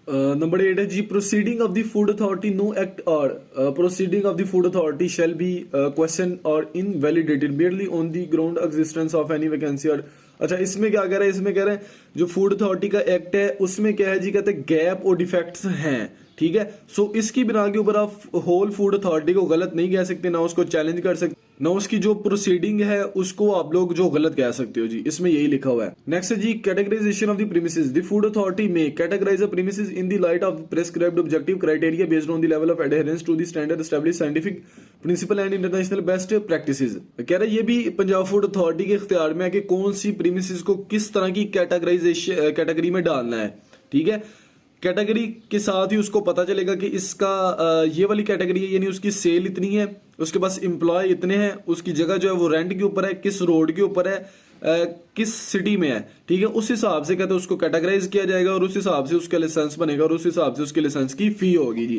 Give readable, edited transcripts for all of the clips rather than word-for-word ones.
Number 8 है जी, proceeding of the food authority no act or proceeding of the food authority shall be question or invalidated merely on the ground existence of any vacancy or अच्छा इसमें क्या कह रहा है, इसमें कह रहे हैं जो फूड अथॉरिटी का एक्ट है उसमें क्या है जी, कहते हैं गैप और डिफेक्ट्स हैं, ठीक है। सो इसकी बिना के ऊपर आप होल फूड अथॉरिटी को गलत नहीं कह सकते, ना उसको चैलेंज कर सकते, ना उसकी जो प्रोसीडिंग है उसको आप लोग जो गलत कह सकते हो जी, इसमें यही लिखा हुआ है। नेक्स्ट है जी, categorisation of the premises. The food authority may categorise the premises in the light of prescribed objective criteria based on the level of adherence to the standard established scientific principle and international best practices. कह रहा है ये भी Punjab food authority के इख्तियार में है कि कौन सी प्रीमिसेस को किस तरह की कैटेगराइजेशन कैटेगरी में डालना है, ठीक है। कैटेगरी के साथ ही उसको पता चलेगा कि इसका ये वाली कैटेगरी है, यानी उसकी सेल इतनी है, उसके पास एम्प्लॉय इतने हैं, उसकी जगह जो है वो रेंट के ऊपर है, किस रोड के ऊपर है, किस सिटी में है, ठीक है। उस हिसाब से कहते हैं उसको कैटेगराइज किया जाएगा और उस हिसाब से उसका लाइसेंस बनेगा और उस हिसाब से उसके लाइसेंस की फी होगी जी।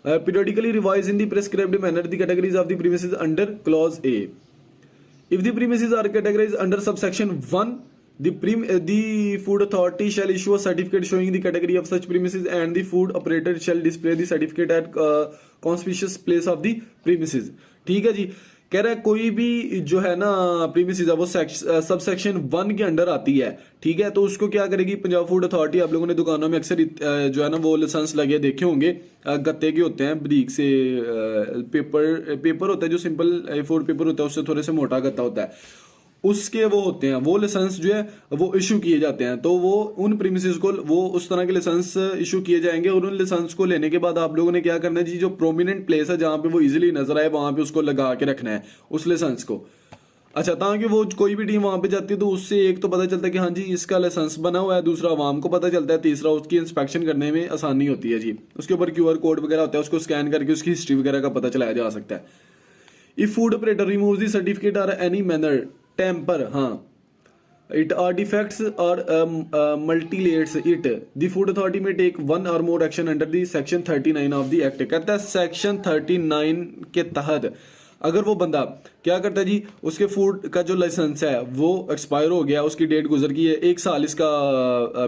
Periodically revise in the prescribed manner the categories of the premises under clause A. If the premises are categorised under subsection 1, the food authority shall issue a certificate showing the category of such premises and the food operator shall display the certificate at conspicuous place of the premises। ठीक है जी। कह रहा है कोई भी जो है ना प्रीमिसेस है वो सब सेक्शन 1 के अंडर आती है, ठीक है। तो उसको क्या करेगी पंजाब फूड अथॉरिटी, आप लोगों ने दुकानों में अक्सर जो है ना वो लाइसेंस लगे देखे होंगे, गत्ते के होते हैं बरीक से, पेपर होता है जो सिंपल A4 पेपर होता है, उससे थोड़े से मोटा गत्ता होता है, उसके वो होते हैं, वो लाइसेंस जो है वो इशू किए जाते हैं। तो वो उन प्रीमिसेस को वो उस तरह के लाइसेंस इशू किए जाएंगे और उन लाइसेंस को लेने के बाद आप लोगों ने क्या करना है जी, जो प्रोमिनेंट प्लेस है जहां पे वो इजीली नजर आए वहां पे उसको लगा के रखना है उस लाइसेंस को। अच्छा, ताकि वो कोई भी टीम वहां पे जाती है तो उससे एक तो पता चलता है कि हाँ जी इसका लाइसेंस बना हुआ है, दूसरा आवाम को पता चलता है, तीसरा उसकी इंस्पेक्शन करने में आसानी होती है जी। उसके ऊपर QR कोड वगैरह होता है, उसको स्कैन करके उसकी हिस्ट्री वगैरह का पता चलाया जा सकता है। If food operator remove the certificate और एनी मैनर टेम्पर, हाँ it or defects or mutilates it, the food authority may take one or more action under the section 39 of the act। कहता है सेक्शन 39 के तहत अगर वो बंदा क्या करता है जी, उसके फूड का जो लाइसेंस है वो एक्सपायर हो गया, उसकी डेट गुजर गई है, 1 साल इसका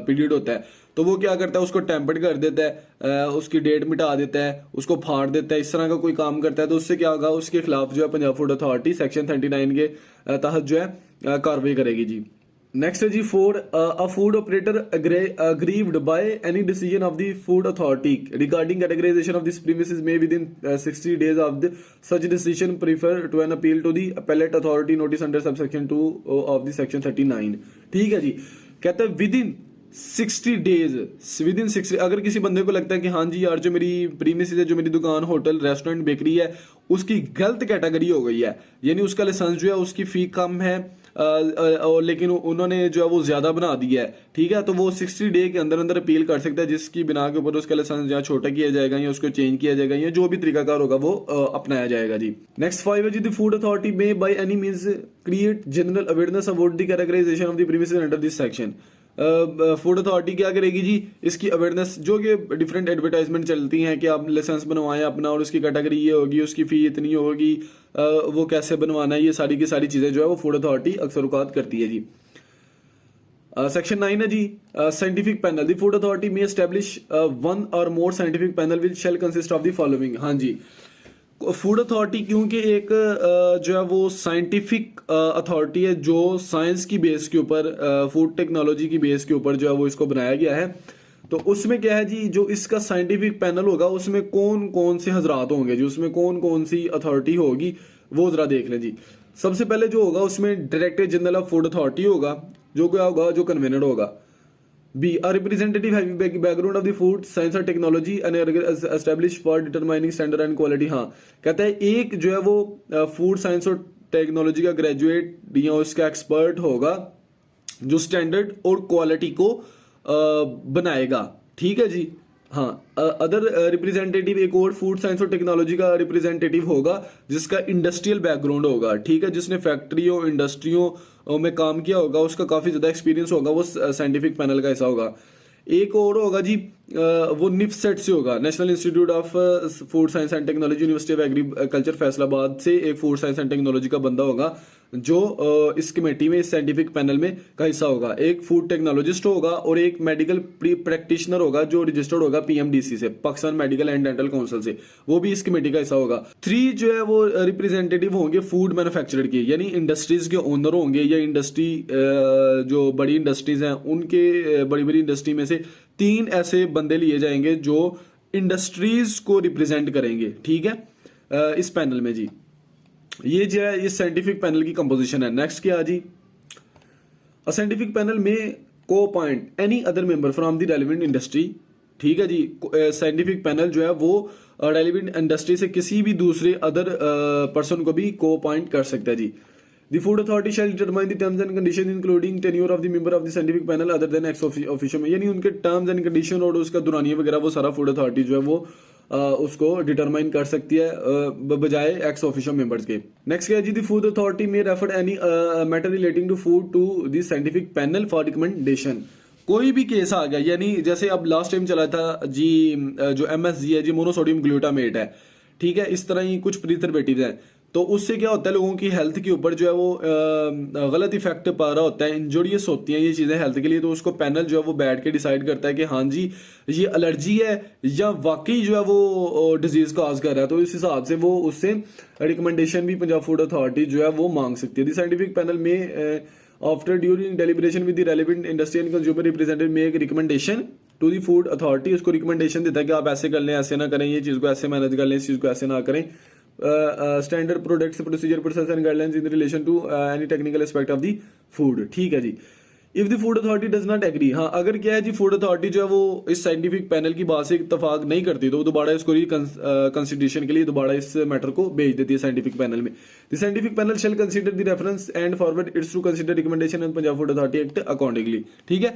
पीरियड होता है, तो वो क्या करता है उसको टेम्पर्ड कर देता है, उसकी डेट मिटा देता है, उसको फाड़ देता है, इस तरह का कोई काम करता है तो उससे क्या होगा, उसके खिलाफ जो है पंजाब फूड अथॉरिटी सेक्शन 39 के तहत जो है कार्रवाई करेगी जी। नेक्स्ट है जी 4, a food operator aggrieved by any decision of the food authority regarding categorisation of this premises may within 60 days of the such decision prefer to an appeal to the appellate authority notice under subsection 2 of the section 39। ठीक है जी। कहते हैं within 60 days, within 60, अगर किसी बंदे को लगता है कि हाँ जी यार जो मेरी प्रीमिसेस है, जो मेरी दुकान होटल रेस्टोरेंट बेकरी है उसकी गलत कैटेगरी हो गई है, यानी उसका लाइसेंस जो है उसकी फी कम है और लेकिन उन्होंने जो है वो ज्यादा बना दिया है, ठीक है, तो वो 60 डे के अंदर अंदर अपील कर सकता है, जिसकी बिना के ऊपर उसका लाइसेंस या छोटा किया जाएगा या उसको चेंज किया जाएगा या जो भी तरीकाकार होगा वो अपनाया जाएगा जी। नेक्स्ट 5 है जी, the food authority may by any means create general awareness about the categorisation of the premises under this section. Food authority क्या करेगी जी, इसकी अवेयरनेस, जो कि डिफरेंट एडवर्टाइजमेंट चलती हैं कि आप लाइसेंस बनवाएं अपना और उसकी कैटेगरी ये होगी, उसकी फी इतनी होगी, वो कैसे बनवाना है, ये सारी की सारी चीजें जो है वो फूड अथॉरिटी अक्सर औकात करती है जी। सेक्शन 9 है जी, scientific panel. The food authority may establish one or more scientific panel which shall consist of the following. हाँ जी, फूड अथॉरिटी क्योंकि एक जो है वो साइंटिफिक अथॉरिटी है, जो साइंस की बेस के ऊपर, फूड टेक्नोलॉजी की बेस के ऊपर जो है वो इसको बनाया गया है, तो उसमें क्या है जी, जो इसका साइंटिफिक पैनल होगा उसमें कौन कौन से हजरात होंगे जी, उसमें कौन कौन सी अथॉरिटी होगी वो जरा देख लें जी। सबसे पहले जो होगा उसमें director general of food authority होगा, जो क्या होगा, जो कन्वेनर होगा। B, a representative having background of the food science and technology and established for determining standard and quality। हाँ, कहता है एक जो है वो फूड साइंस और टेक्नोलॉजी का ग्रेजुएट या उसका एक्सपर्ट होगा जो स्टैंडर्ड और क्वालिटी को बनाएगा। ठीक है जी। हाँ, अदर रिप्रेजेंटेटिव एक और फूड साइंस और टेक्नोलॉजी का रिप्रेजेंटेटिव होगा जिसका इंडस्ट्रियल बैकग्राउंड होगा, ठीक है, जिसने फैक्ट्रियों इंडस्ट्रियों में काम किया होगा, उसका काफी ज्यादा एक्सपीरियंस होगा, वो साइंटिफिक पैनल का हिस्सा होगा। एक और होगा जी, वो निफ्सेट से होगा, national institute of food science and technology, university of agriculture Faisalabad से एक फूड साइंस एंड टेक्नोलॉजी का बंदा होगा जो इस कमेटी में, इस साइंटिफिक पैनल में का हिस्सा होगा। एक फूड टेक्नोलॉजिस्ट होगा और एक मेडिकल प्रैक्टिशनर होगा जो रजिस्टर्ड होगा पीएमडीसी से, Pakistan medical and dental council से, वो भी इस कमेटी का हिस्सा होगा। 3 जो है वो रिप्रेजेंटेटिव होंगे फूड मैन्युफैक्चरर के, यानी इंडस्ट्रीज के ओनर होंगे या इंडस्ट्री जो बड़ी इंडस्ट्रीज हैं उनके, बड़ी बड़ी इंडस्ट्री में से 3 ऐसे बंदे लिए जाएंगे जो इंडस्ट्रीज को रिप्रेजेंट करेंगे, ठीक है, इस पैनल में जी। ये जो है इस साइंटिफिक पैनल की कंपोजिशन है। नेक्स्ट क्या है जी, अ साइंटिफिक पैनल में को appoint any other member from the relevant industry, ठीक है जी। साइंटिफिक पैनल जो है वो रेलिवेंट इंडस्ट्री से किसी भी दूसरे अदर पर्सन को भी को अपॉइंट कर सकता है जी। The food authority shall determine the terms and conditions including tenure of the member of the scientific panel other than ex officio में, यानी उनके टर्म्स एंड कंडीशन और उसका दुरानिया वगैरह वो सारा फूड अथॉरिटी जो है वो उसको डिटरमाइन कर सकती है बजाय एक्स ऑफिशियो मेंबर्स के। नेक्स्ट क्या है जी, the food authority may refer any matter relating to food to the scientific panel for recommendation. कोई भी केस आ गया, यानी जैसे अब लास्ट टाइम चला था जी जो MSG है जी, मोनोसोडियम ग्लूटामेट है, ठीक है, इस तरह ही कुछ प्रिजर्वेटिव्स हैं, तो उससे क्या होता है लोगों की हेल्थ के ऊपर जो है वो गलत इफेक्ट पा रहा होता है, इंजूरियस होती हैं ये चीज़ें हेल्थ के लिए, तो उसको पैनल जो है वो बैठ के डिसाइड करता है कि हाँ जी ये एलर्जी है या वाकई जो है वो डिजीज़ काज कर रहा है, तो इस हिसाब से वो उससे रिकमेंडेशन भी पंजाब फूड अथॉरिटी जो है वो मांग सकती है। The scientific panel may after during deliberation with the relevant industry and consumer representative make recommendation to the food authority, उसको रिकमेंडेशन देता है कि आप ऐसे कर लें, ऐसे ना करें, ये चीज़ को ऐसे मैनेज कर लें, इस चीज़ को ऐसे ना करें। Standard products procedure process and guidelines in relation to any technical aspect of the food, ठीक है जी। If the food authority does not agree, हाँ अगर क्या है जी फूड अथॉरिटी जो है वो इस साइंटिफिक पैनल की बात से इत्तफाक नहीं करती तो वो दोबारा इसको कंसिडरेशन के लिए दोबारा इस मैटर को भेज देती है साइंटिफिक पैनल में। The scientific panel shall consider the reference and forward its to consider recommendation and Punjab food authority act accordingly, ठीक है।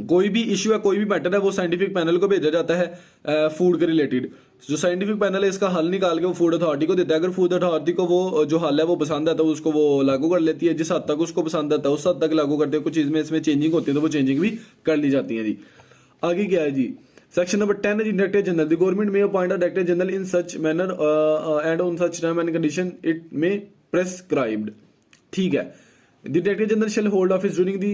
कोई भी इश्यू है, कोई भी मैटर है, वो साइंटिफिक पैनल को भेजा जाता है फूड के रिलेटेड। जो साइंटिफिक पैनल है इसका हल निकाल के वो फूड अथॉरिटी को देता है। अगर फूड अथॉरिटी को वो जो हल है वो पसंद आता है तो उसको वो लागू कर लेती है, जिस हद तक उसको पसंद आता है उस हद तक लागू करते हैं। कुछ चीज़ में इसमें चेंजिंग होती है तो वो चेंजिंग भी कर ली जाती है जी। आगे क्या है जी, सेक्शन नंबर 10 है जी, director general. The government may appoint a director general in such manner and on such term and condition it may prescribed, ठीक है। The director general shall hold office during the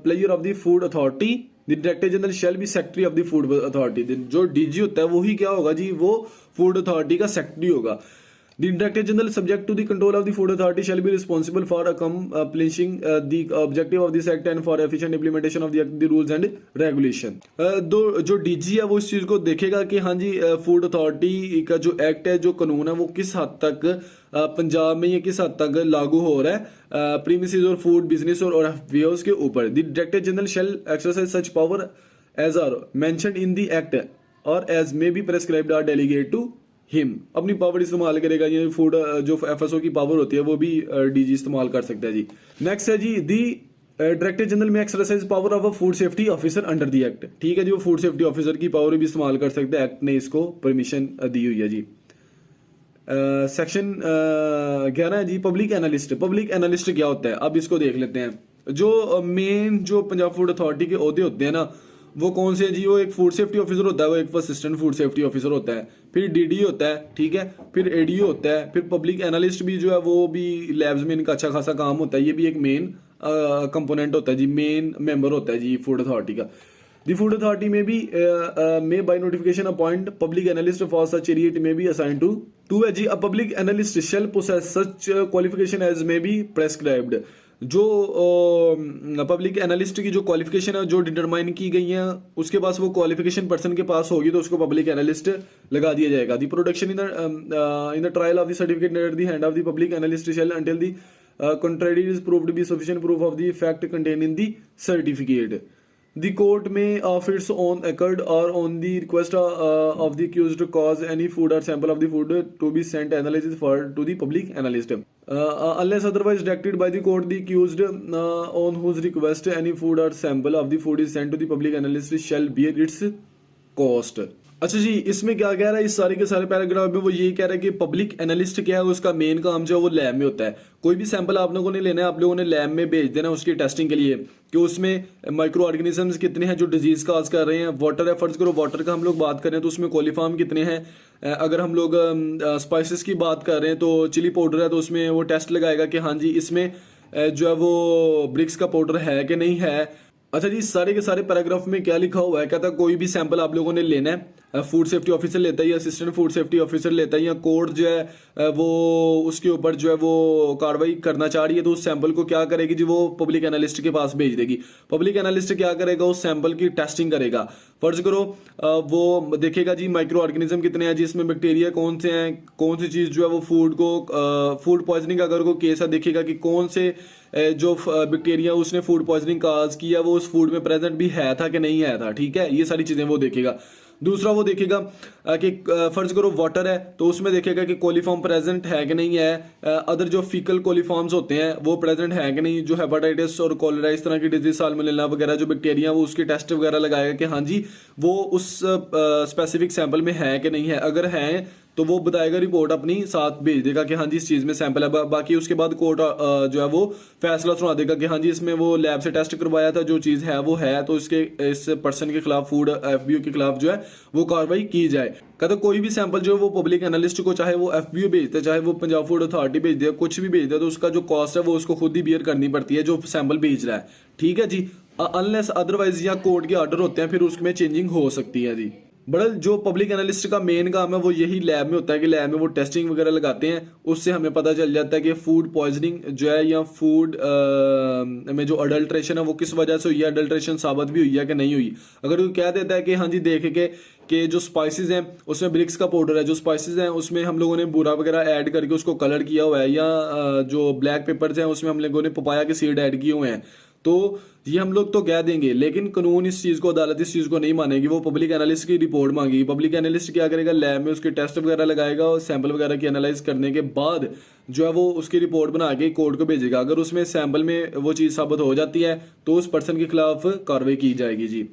player of the food authority. The director general shall be secretary of the food authority. जो DG होता है वही क्या होगा जी, वो फूड अथॉरिटी का सेक्रेटरी होगा। The director general subject to the control of the food authority shall be responsible for accomplishing the objective of this act and for efficient implementation of the rules and regulation. जो DG है वो इस चीज को देखेगा कि हाँ जी फूड अथॉरिटी का जो एक्ट है, जो कानून है, वो किस हद तक पंजाब में ये किस हद तक लागू हो रहा है प्रीमिसेस और फूड बिजनेस और अफेयर्स के ऊपर। The director general shall exercise such power as are mentioned in the act or as may be prescribed or delegate to him. अपनी पावर इस्तेमाल करेगा, ये फूड जो एफएसओ की पावर होती है वो भी डीजी इस्तेमाल कर सकता है जी। नेक्स्ट है जी, दी डायरेक्टर जनरल में exercise power of a food safety officer under the act, ठीक है जी। वो फूड सेफ्टी ऑफिसर की पावर भी इस्तेमाल कर सकते हैं, एक्ट ने इसको परमिशन दी हुई है जी। सेक्शन 11 है जी, पब्लिक एनालिस्ट। पब्लिक एनालिस्ट क्या होता है अब इसको देख लेते हैं। जो मेन जो पंजाब फूड अथॉरिटी के ओहदे होते हैं ना वो कौन से जी, वो एक फूड सेफ्टी ऑफिसर होता है, वो एक असिस्टेंट फूड सेफ्टी ऑफिसर होता है, फिर डीडी होता है, ठीक है, फिर एडीओ होता है, फिर पब्लिक एनालिस्ट भी जो है वो भी लैब्स में इनका अच्छा खासा काम होता है, ये भी एक मेन कंपोनेंट होता है जी, मेन मेंबर होता है जी फूड अथॉरिटी का। The food authority may be may by notification appoint public analyst for such area it may be assigned to है जी। A public analyst shall possess such qualification as may be prescribed। जो public analyst की जो qualification है जो determine की गई है उसके पास वो क्वालिफिकेशन पर्सन के पास होगी तो उसको पब्लिक एनालिस्ट लगा दिया जाएगा। The production in the trial of the certificate at the hand of the public analyst shall until the contrary is proved to be sufficient proof of the fact contained in the certificate. The court may of its own accord or on the request of the accused cause any food or sample of the food to be sent analysis for to the public analyst. Unless otherwise directed by the court, the accused on whose request any food or sample of the food is sent to the public analyst shall bear its cost. अच्छा जी, इसमें क्या कह रहा है, इस सारे के सारे पैराग्राफ में वो यही कह रहा है कि पब्लिक एनालिस्ट क्या है, उसका मेन काम जो है वो लैब में होता है। कोई भी सैंपल आप लोगों ने लेना है, आप लोगों ने लैब में भेज देना उसकी टेस्टिंग के लिए कि उसमें माइक्रो ऑर्गेनिजम्स कितने हैं जो डिजीज काज कर रहे हैं। वाटर है, फर्ज करो वाटर का हम लोग बात करें तो उसमें कोलीफार्म कितने हैं। अगर हम लोग स्पाइसेस की बात कर रहे हैं तो चिली पाउडर है तो उसमें वो टेस्ट लगाएगा कि हाँ जी इसमें जो है वो ब्रिक्स का पाउडर है कि नहीं है। अच्छा जी, सारे के सारे पैराग्राफ में क्या लिखा हुआ है, कहता है कोई भी सैंपल आप लोगों ने लेना है, फूड सेफ्टी ऑफिसर लेता है या असिस्टेंट फूड सेफ्टी ऑफिसर लेता है या कोर्ट जो है वो उसके ऊपर जो है वो कार्रवाई करना चाह रही है तो उस सैंपल को क्या करेगी जी, वो पब्लिक एनालिस्ट के पास भेज देगी। पब्लिक एनालिस्ट क्या करेगा, उस सैंपल की टेस्टिंग करेगा। फर्ज करो वो देखेगा जी माइक्रो ऑर्गेनिज्म कितने हैं, जिसमें बैक्टीरिया कौन से हैं, कौन सी चीज़ जो है वो फूड को फूड पॉइजनिंग अगर कोई केस है देखेगा कि कौन से जो बैक्टीरिया उसने फूड पॉइजनिंग काज किया वो उस फूड में प्रेजेंट भी है था कि नहीं है था। ठीक है, ये सारी चीज़ें वो देखेगा। दूसरा वो देखेगा कि फर्ज करो वाटर है तो उसमें देखेगा कि कोलीफॉर्म प्रेजेंट है कि नहीं है। अदर जो फीकल कोलीफॉर्म्स होते हैं वो प्रेजेंट है कि नहीं। जो हेपेटाइटिस और कॉलेरा इस तरह की डिजीज, साल्मोनेला वगैरह जो बैक्टीरिया वो उसके टेस्ट वगैरह लगाएगा कि हाँ जी वो उस स्पेसिफिक सैंपल में है कि नहीं है। अगर है तो वो बताएगा, रिपोर्ट अपनी साथ भेज देगा कि हाँ जी इस चीज़ में सैंपल है। बाकी उसके बाद कोर्ट जो है वो फैसला सुना देगा कि हाँ जी इसमें वो लैब से टेस्ट करवाया था, जो चीज़ है वो है, तो इसके इस पर्सन के खिलाफ फूड एफबीओ के खिलाफ जो है वो कार्रवाई की जाए। कहते कोई भी सैंपल जो है वो पब्लिक एनालिस्ट को, चाहे वो एफबीओ भेजते चाहे वो पंजाब फूड अथॉरिटी भेज दे, कुछ भी भेज दे, तो उसका जो कॉस्ट है वो उसको खुद ही बियर करनी पड़ती है जो सैंपल भेज रहा है। ठीक है जी, अनलेस अदरवाइज या कोर्ट के ऑर्डर होते हैं फिर उसमें चेंजिंग हो सकती है जी। बड़ा जो पब्लिक एनालिस्ट का मेन काम है वो यही लैब में होता है कि लैब में वो टेस्टिंग वगैरह लगाते हैं। उससे हमें पता चल जाता है कि फूड पॉइजनिंग जो है या फूड में जो अडल्ट्रेशन है वो किस वजह से हुई है, अडल्ट्रेशन साबित भी हुई है कि नहीं हुई। अगर वो कह देता है कि हाँ जी देख के कि जो स्पाइसेस हैं उसमें ब्रिक्स का पाउडर है, जो स्पाइसेस हैं उसमें हम लोगों ने बूरा वगैरह ऐड करके उसको कलर किया हुआ है, या जो ब्लैक पेपर्स हैं उसमें हम लोगों ने पपाया के सीड ऐड किए हुए हैं, तो ये हम लोग तो कह देंगे। लेकिन कानून इस चीज़ को, अदालत इस चीज़ को नहीं मानेगी। वो पब्लिक एनालिस्ट की रिपोर्ट मांगेगी। पब्लिक एनालिस्ट क्या करेगा, लैब में उसके टेस्ट वगैरह लगाएगा और सैंपल वगैरह की एनालाइज करने के बाद जो है वो उसकी रिपोर्ट बना के कोर्ट को भेजेगा। अगर उसमें सैंपल में वो चीज़ साबित हो जाती है तो उस पर्सन के खिलाफ कार्रवाई की जाएगी जी।